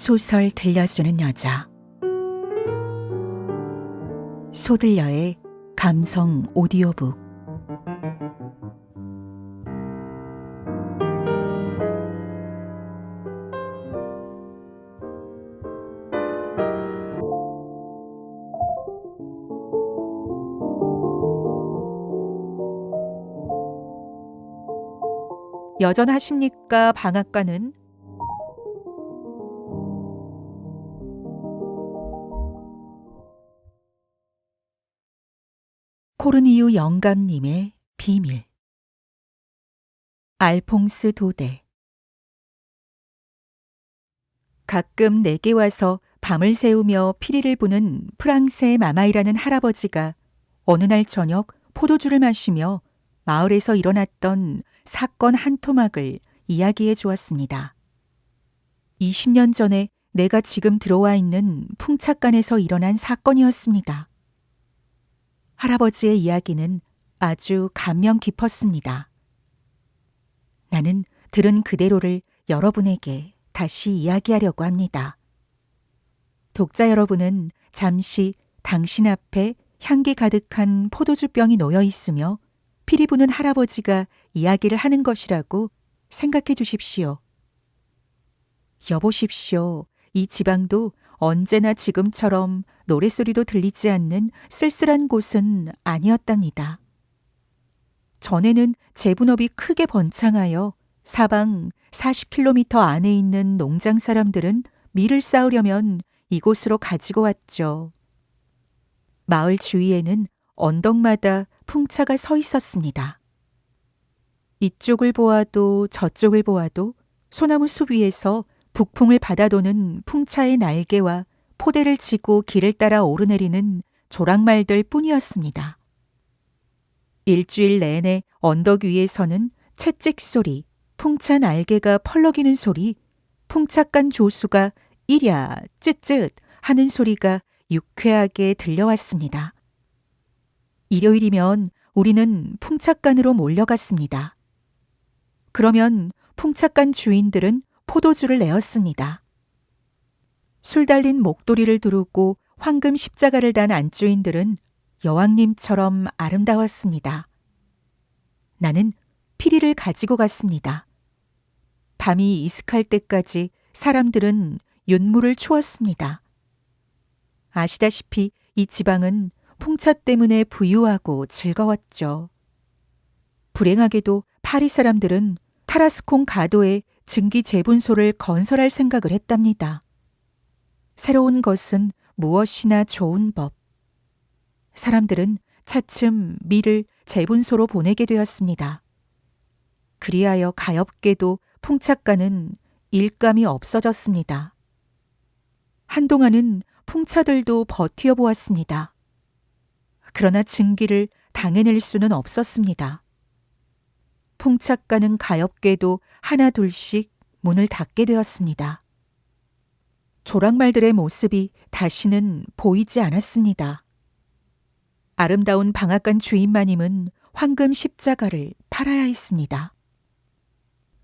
소설 들려주는 여자. 소들려의 감성 오디오북. 여전하십니까, 방앗간은? 코르니유 영감님의 비밀. 알퐁스 도데. 가끔 내게 와서 밤을 새우며 피리를 부는 프랑스의 마마이라는 할아버지가 어느 날 저녁 포도주를 마시며 마을에서 일어났던 사건 한 토막을 이야기해 주었습니다. 20년 전에 내가 지금 들어와 있는 풍차간에서 일어난 사건이었습니다. 할아버지의 이야기는 아주 감명 깊었습니다. 나는 들은 그대로를 여러분에게 다시 이야기하려고 합니다. 독자 여러분은 잠시 당신 앞에 향기 가득한 포도주병이 놓여 있으며 피리 부는 할아버지가 이야기를 하는 것이라고 생각해 주십시오. 여보십시오. 이 지방도 언제나 지금처럼 노랫소리도 들리지 않는 쓸쓸한 곳은 아니었답니다. 전에는 재분업이 크게 번창하여 사방 40km 안에 있는 농장 사람들은 밀을 쌓으려면 이곳으로 가지고 왔죠. 마을 주위에는 언덕마다 풍차가 서 있었습니다. 이쪽을 보아도 저쪽을 보아도 소나무 숲 위에서 북풍을 받아도는 풍차의 날개와 포대를 지고 길을 따라 오르내리는 조랑말들 뿐이었습니다. 일주일 내내 언덕 위에서는 채찍 소리, 풍차 날개가 펄럭이는 소리, 풍차간 조수가 이랴 쯧쯧 하는 소리가 유쾌하게 들려왔습니다. 일요일이면 우리는 풍차간으로 몰려갔습니다. 그러면 풍차간 주인들은 포도주를 내었습니다. 술 달린 목도리를 두르고 황금 십자가를 단 안주인들은 여왕님처럼 아름다웠습니다. 나는 피리를 가지고 갔습니다. 밤이 이슥할 때까지 사람들은 윤물을 추었습니다. 아시다시피 이 지방은 풍차 때문에 부유하고 즐거웠죠. 불행하게도 파리 사람들은 타라스콩 가도에 증기 재분소를 건설할 생각을 했답니다. 새로운 것은 무엇이나 좋은 법. 사람들은 차츰 밀을 재분소로 보내게 되었습니다. 그리하여 가엾게도 풍차가는 일감이 없어졌습니다. 한동안은 풍차들도 버티어 보았습니다. 그러나 증기를 당해낼 수는 없었습니다. 풍차가는 가엾게도 하나 둘씩 문을 닫게 되었습니다. 조랑말들의 모습이 다시는 보이지 않았습니다. 아름다운 방앗간 주인마님은 황금 십자가를 팔아야 했습니다.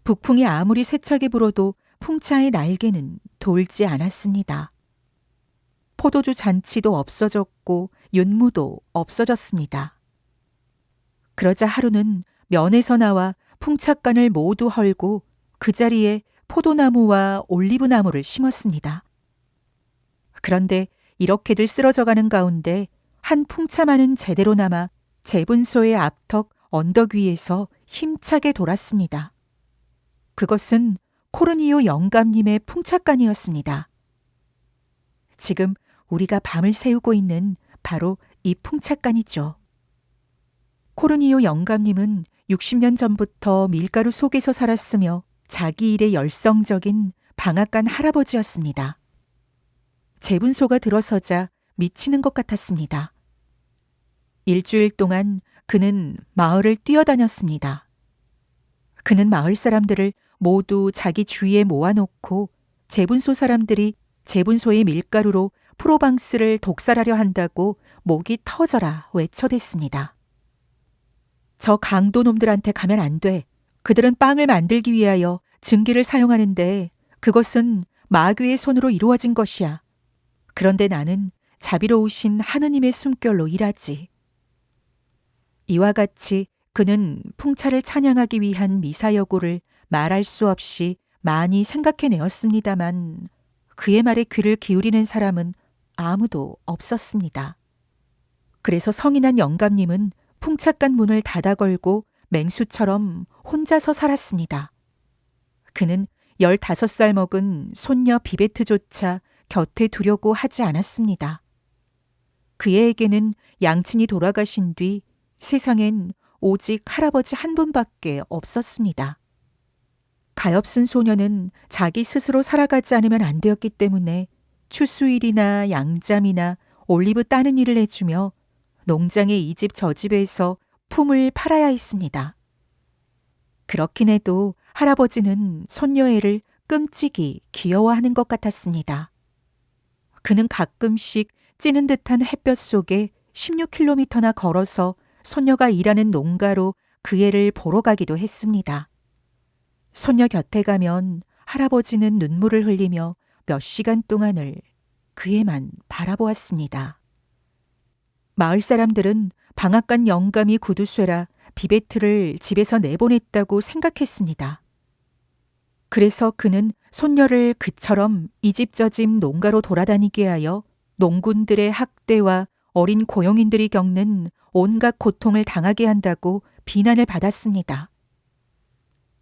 북풍이 아무리 세차게 불어도 풍차의 날개는 돌지 않았습니다. 포도주 잔치도 없어졌고 윤무도 없어졌습니다. 그러자 하루는 면에서 나와 풍차간을 모두 헐고 그 자리에 포도나무와 올리브나무를 심었습니다. 그런데 이렇게들 쓰러져가는 가운데 한 풍차만은 제대로 남아 재분소의 앞턱 언덕 위에서 힘차게 돌았습니다. 그것은 코르니유 영감님의 풍차간이었습니다. 지금 우리가 밤을 새우고 있는 바로 이 풍차간이죠. 코르니유 영감님은 60년 전부터 밀가루 속에서 살았으며 자기 일에 열성적인 방앗간 할아버지였습니다. 재분소가 들어서자 미치는 것 같았습니다. 일주일 동안 그는 마을을 뛰어다녔습니다. 그는 마을 사람들을 모두 자기 주위에 모아놓고 재분소 사람들이 재분소의 밀가루로 프로방스를 독살하려 한다고 목이 터져라 외쳐댔습니다. 저 강도놈들한테 가면 안 돼. 그들은 빵을 만들기 위하여 증기를 사용하는데 그것은 마귀의 손으로 이루어진 것이야. 그런데 나는 자비로우신 하느님의 숨결로 일하지. 이와 같이 그는 풍차를 찬양하기 위한 미사여구를 말할 수 없이 많이 생각해내었습니다만 그의 말에 귀를 기울이는 사람은 아무도 없었습니다. 그래서 성이 난 영감님은 풍차간 문을 닫아 걸고 맹수처럼 혼자서 살았습니다. 그는 15살 먹은 손녀 비베트조차 곁에 두려고 하지 않았습니다. 그에게는 양친이 돌아가신 뒤 세상엔 오직 할아버지 한 분밖에 없었습니다. 가엾은 소녀는 자기 스스로 살아가지 않으면 안 되었기 때문에 추수일이나 양잠이나 올리브 따는 일을 해주며 농장의 이 집 저 집에서 품을 팔아야 했습니다. 그렇긴 해도 할아버지는 손녀애를 끔찍이 귀여워하는 것 같았습니다. 그는 가끔씩 찌는 듯한 햇볕 속에 16km나 걸어서 손녀가 일하는 농가로 그 애를 보러 가기도 했습니다. 손녀 곁에 가면 할아버지는 눈물을 흘리며 몇 시간 동안을 그 애만 바라보았습니다. 마을 사람들은 방앗간 영감이 구두쇠라 비베트를 집에서 내보냈다고 생각했습니다. 그래서 그는 손녀를 그처럼 이 집 저 집 농가로 돌아다니게 하여 농군들의 학대와 어린 고용인들이 겪는 온갖 고통을 당하게 한다고 비난을 받았습니다.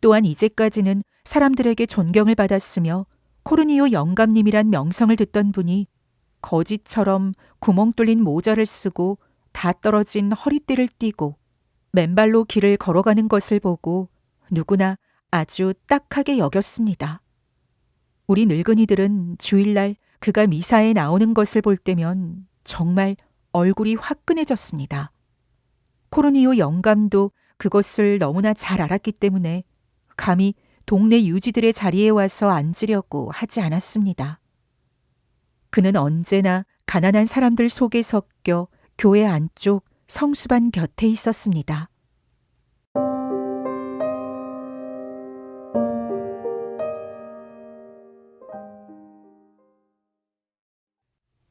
또한 이제까지는 사람들에게 존경을 받았으며 코르니오 영감님이란 명성을 듣던 분이 거지처럼 구멍 뚫린 모자를 쓰고 다 떨어진 허리띠를 띠고 맨발로 길을 걸어가는 것을 보고 누구나 아주 딱하게 여겼습니다. 우리 늙은이들은 주일날 그가 미사에 나오는 것을 볼 때면 정말 얼굴이 화끈해졌습니다. 코르니오 영감도 그것을 너무나 잘 알았기 때문에 감히 동네 유지들의 자리에 와서 앉으려고 하지 않았습니다. 그는 언제나 가난한 사람들 속에 섞여 교회 안쪽 성수반 곁에 있었습니다.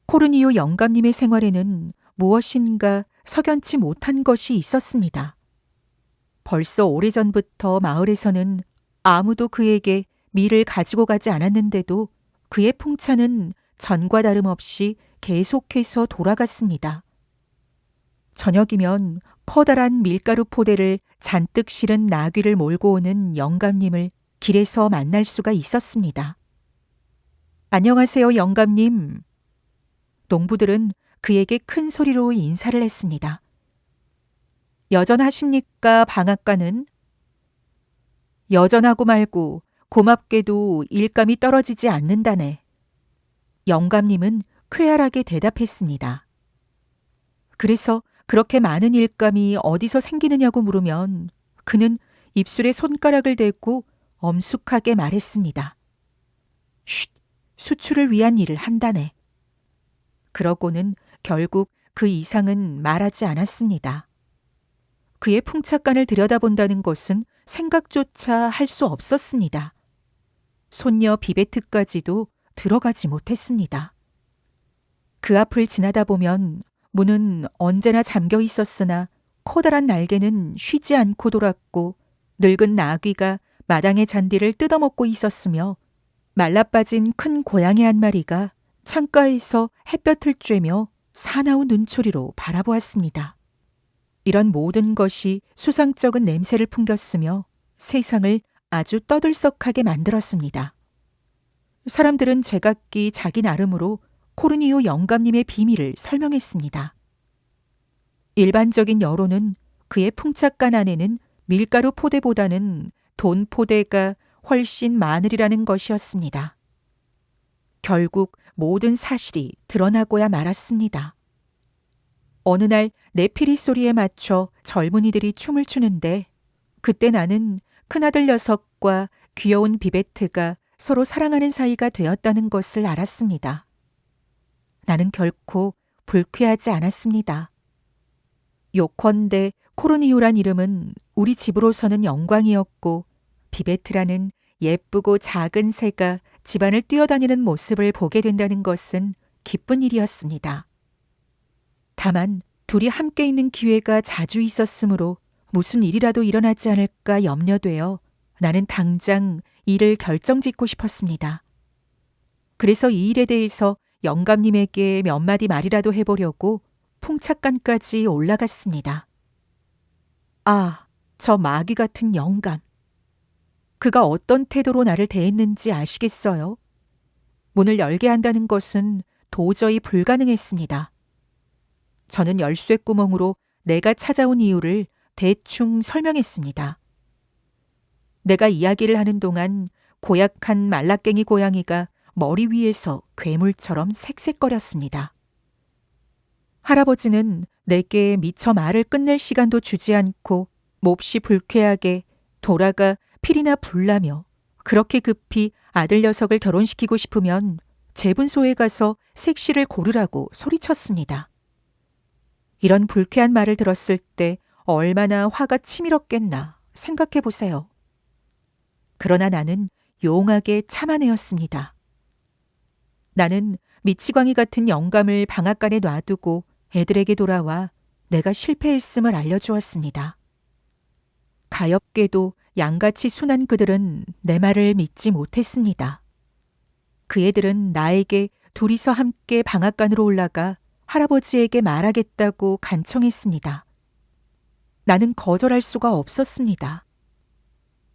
코르니오 영감님의 생활에는 무엇인가 석연치 못한 것이 있었습니다. 벌써 오래전부터 마을에서는 아무도 그에게 밀을 가지고 가지 않았는데도 그의 풍차는 전과 다름없이 계속해서 돌아갔습니다. 저녁이면 커다란 밀가루 포대를 잔뜩 실은 나귀를 몰고 오는 영감님을 길에서 만날 수가 있었습니다. 안녕하세요, 영감님. 농부들은 그에게 큰 소리로 인사를 했습니다. 여전하십니까, 방앗간은? 여전하고 말고 고맙게도 일감이 떨어지지 않는다네. 영감님은 쾌활하게 대답했습니다. 그래서 그렇게 많은 일감이 어디서 생기느냐고 물으면 그는 입술에 손가락을 대고 엄숙하게 말했습니다. 쉿, 수출을 위한 일을 한다네. 그러고는 결국 그 이상은 말하지 않았습니다. 그의 풍차간을 들여다본다는 것은 생각조차 할 수 없었습니다. 손녀 비베트까지도 들어가지 못했습니다. 그 앞을 지나다 보면 문은 언제나 잠겨 있었으나 커다란 날개는 쉬지 않고 돌았고 늙은 나귀가 마당의 잔디를 뜯어먹고 있었으며 말라빠진 큰 고양이 한 마리가 창가에서 햇볕을 쬐며 사나운 눈초리로 바라보았습니다. 이런 모든 것이 수상쩍은 냄새를 풍겼으며 세상을 아주 떠들썩하게 만들었습니다. 사람들은 제각기 자기 나름으로 코르니오 영감님의 비밀을 설명했습니다. 일반적인 여론은 그의 풍차간 안에는 밀가루 포대보다는 돈 포대가 훨씬 많으리라는 것이었습니다. 결국 모든 사실이 드러나고야 말았습니다. 어느 날 내피리 소리에 맞춰 젊은이들이 춤을 추는데 그때 나는 큰아들 녀석과 귀여운 비베트가 서로 사랑하는 사이가 되었다는 것을 알았습니다. 나는 결코 불쾌하지 않았습니다. 요컨대 코르니오란 이름은 우리 집으로서는 영광이었고 비베트라는 예쁘고 작은 새가 집안을 뛰어다니는 모습을 보게 된다는 것은 기쁜 일이었습니다. 다만 둘이 함께 있는 기회가 자주 있었으므로 무슨 일이라도 일어나지 않을까 염려되어 나는 당장 일을 결정짓고 싶었습니다. 그래서 이 일에 대해서 영감님에게 몇 마디 말이라도 해보려고 풍착간까지 올라갔습니다. 아, 저 마귀 같은 영감. 그가 어떤 태도로 나를 대했는지 아시겠어요? 문을 열게 한다는 것은 도저히 불가능했습니다. 저는 열쇠 구멍으로 내가 찾아온 이유를 대충 설명했습니다. 내가 이야기를 하는 동안 고약한 말라깽이 고양이가 머리 위에서 괴물처럼 색색거렸습니다. 할아버지는 내게 미처 말을 끝낼 시간도 주지 않고 몹시 불쾌하게 돌아가 필이나 불나며 그렇게 급히 아들 녀석을 결혼시키고 싶으면 재분소에 가서 색시를 고르라고 소리쳤습니다. 이런 불쾌한 말을 들었을 때 얼마나 화가 치밀었겠나 생각해 보세요. 그러나 나는 용하게 참아내었습니다. 나는 미치광이 같은 영감을 방앗간에 놔두고 애들에게 돌아와 내가 실패했음을 알려주었습니다. 가엾게도 양같이 순한 그들은 내 말을 믿지 못했습니다. 그 애들은 나에게 둘이서 함께 방앗간으로 올라가 할아버지에게 말하겠다고 간청했습니다. 나는 거절할 수가 없었습니다.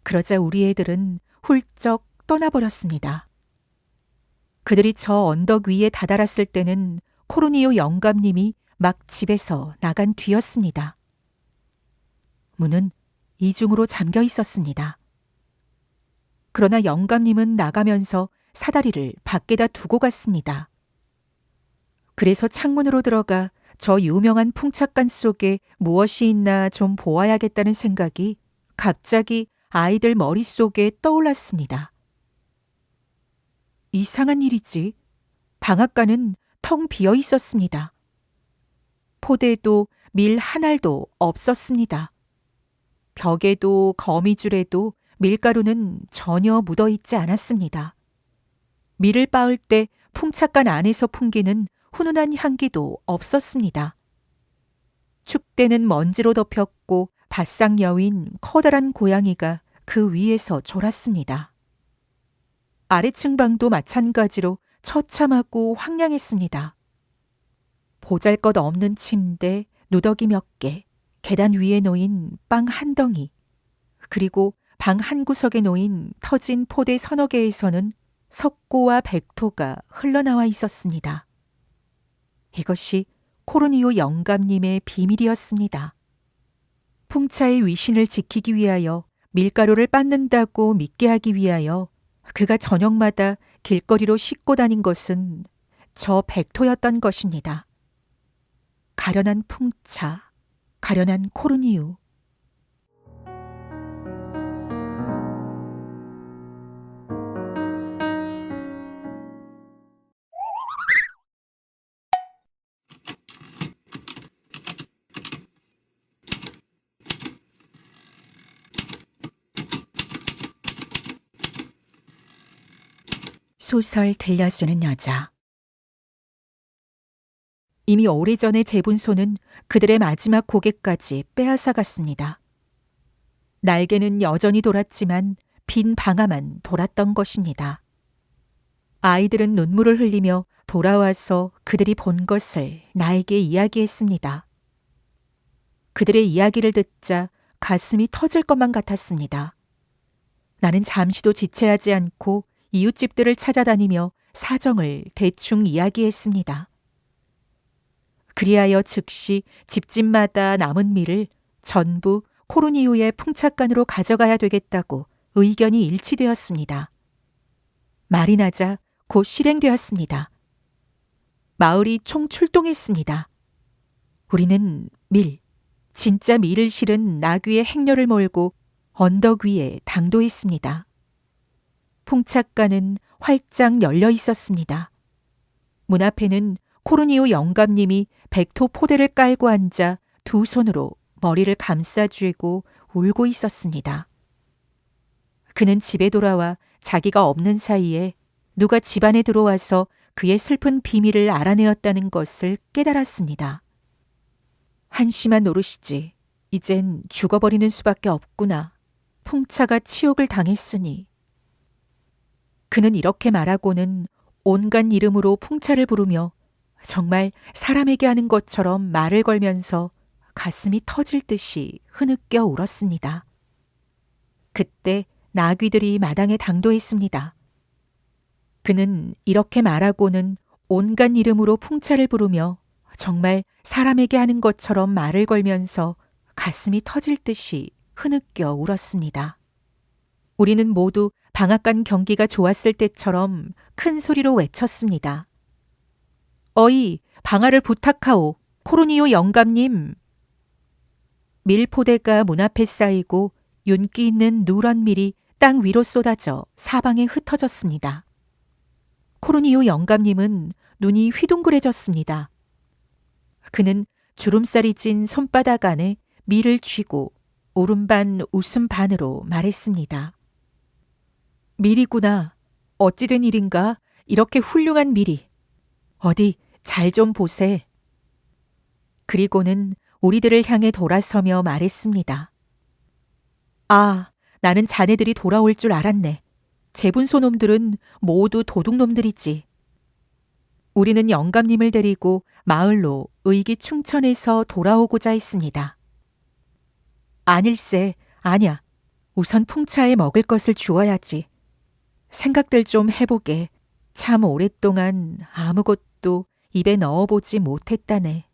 그러자 우리 애들은 훌쩍 떠나버렸습니다. 그들이 저 언덕 위에 다다랐을 때는 코르니오 영감님이 막 집에서 나간 뒤였습니다. 문은 이중으로 잠겨 있었습니다. 그러나 영감님은 나가면서 사다리를 밖에다 두고 갔습니다. 그래서 창문으로 들어가 저 유명한 풍착간 속에 무엇이 있나 좀 보아야겠다는 생각이 갑자기 아이들 머릿속에 떠올랐습니다. 이상한 일이지. 방앗간은 텅 비어 있었습니다. 포대도 밀 한 알도 없었습니다. 벽에도 거미줄에도 밀가루는 전혀 묻어있지 않았습니다. 밀을 빻을 때 풍착간 안에서 풍기는 훈훈한 향기도 없었습니다. 축대는 먼지로 덮였고 바싹 여윈 커다란 고양이가 그 위에서 졸았습니다. 아래층 방도 마찬가지로 처참하고 황량했습니다. 보잘것없는 침대, 누더기 몇 개, 계단 위에 놓인 빵 한 덩이, 그리고 방 한 구석에 놓인 터진 포대 서너 개에서는 석고와 백토가 흘러나와 있었습니다. 이것이 코르니오 영감님의 비밀이었습니다. 풍차의 위신을 지키기 위하여 밀가루를 빻는다고 믿게 하기 위하여 그가 저녁마다 길거리로 싣고 다닌 것은 저 백토였던 것입니다. 가련한 풍차, 가련한 코르니오. 소설 들려주는 여자. 이미 오래전에 재분소는 그들의 마지막 고개까지 빼앗아 갔습니다. 날개는 여전히 돌았지만 빈 방아만 돌았던 것입니다. 아이들은 눈물을 흘리며 돌아와서 그들이 본 것을 나에게 이야기했습니다. 그들의 이야기를 듣자 가슴이 터질 것만 같았습니다. 나는 잠시도 지체하지 않고 이웃집들을 찾아다니며 사정을 대충 이야기했습니다. 그리하여 즉시 집집마다 남은 밀을 전부 코르니오의 풍착간으로 가져가야 되겠다고 의견이 일치되었습니다. 말이 나자 곧 실행되었습니다. 마을이 총출동했습니다. 우리는 진짜 밀을 실은 나귀의 행렬을 몰고 언덕 위에 당도했습니다. 풍착간은 활짝 열려 있었습니다. 문 앞에는 코르니오 영감님이 백토 포대를 깔고 앉아 두 손으로 머리를 감싸쥐고 울고 있었습니다. 그는 집에 돌아와 자기가 없는 사이에 누가 집안에 들어와서 그의 슬픈 비밀을 알아내었다는 것을 깨달았습니다. 한심한 노릇이지. 이젠 죽어버리는 수밖에 없구나. 풍차가 치욕을 당했으니. 그는 이렇게 말하고는 온갖 이름으로 풍차를 부르며 정말 사람에게 하는 것처럼 말을 걸면서 가슴이 터질 듯이 흐느껴 울었습니다. 그때 나귀들이 마당에 당도했습니다. 그는 이렇게 말하고는 온갖 이름으로 풍차를 부르며 정말 사람에게 하는 것처럼 말을 걸면서 가슴이 터질 듯이 흐느껴 울었습니다. 우리는 모두 방앗간 경기가 좋았을 때처럼 큰 소리로 외쳤습니다. 어이, 방아를 부탁하오. 코르니오 영감님. 밀포대가 문 앞에 쌓이고 윤기 있는 누런 밀이 땅 위로 쏟아져 사방에 흩어졌습니다. 코르니오 영감님은 눈이 휘둥그레졌습니다. 그는 주름살이 찐 손바닥 안에 밀을 쥐고 오른반 웃음 반으로 말했습니다. 밀이구나. 어찌된 일인가? 이렇게 훌륭한 밀이. 어디 잘 좀 보세. 그리고는 우리들을 향해 돌아서며 말했습니다. 아, 나는 자네들이 돌아올 줄 알았네. 제분소놈들은 모두 도둑놈들이지. 우리는 영감님을 데리고 마을로 의기충천해서 돌아오고자 했습니다. 아닐세, 아냐. 우선 풍차에 먹을 것을 주어야지. 생각들 좀 해보게. 참 오랫동안 아무것도 입에 넣어보지 못했다네.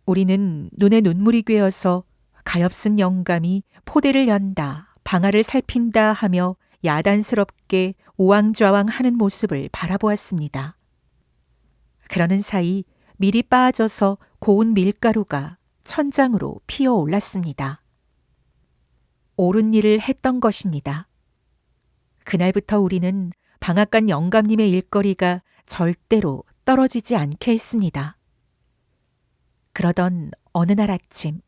우리는 눈에 눈물이 괴어서 가엾은 영감이 포대를 연다, 방아를 살핀다 하며 야단스럽게 우왕좌왕 하는 모습을 바라보았습니다. 그러는 사이 밀이 빠져서 고운 밀가루가 천장으로 피어 올랐습니다. 옳은 일을 했던 것입니다. 그날부터 우리는 방앗간 영감님의 일거리가 절대로 떨어지지 않게 했습니다. 그러던 어느 날 아침,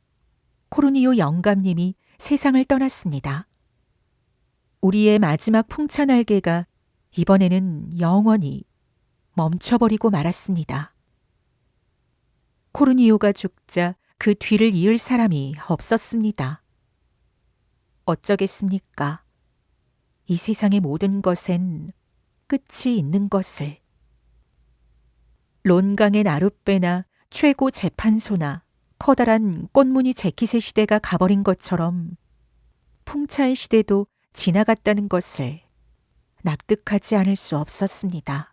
코르니오 영감님이 세상을 떠났습니다. 우리의 마지막 풍차 날개가 이번에는 영원히 멈춰버리고 말았습니다. 코르니오가 죽자 그 뒤를 이을 사람이 없었습니다. 어쩌겠습니까? 이 세상의 모든 것엔 끝이 있는 것을. 론강의 나룻배나 최고 재판소나 커다란 꽃무늬 재킷의 시대가 가버린 것처럼 풍차의 시대도 지나갔다는 것을 납득하지 않을 수 없었습니다.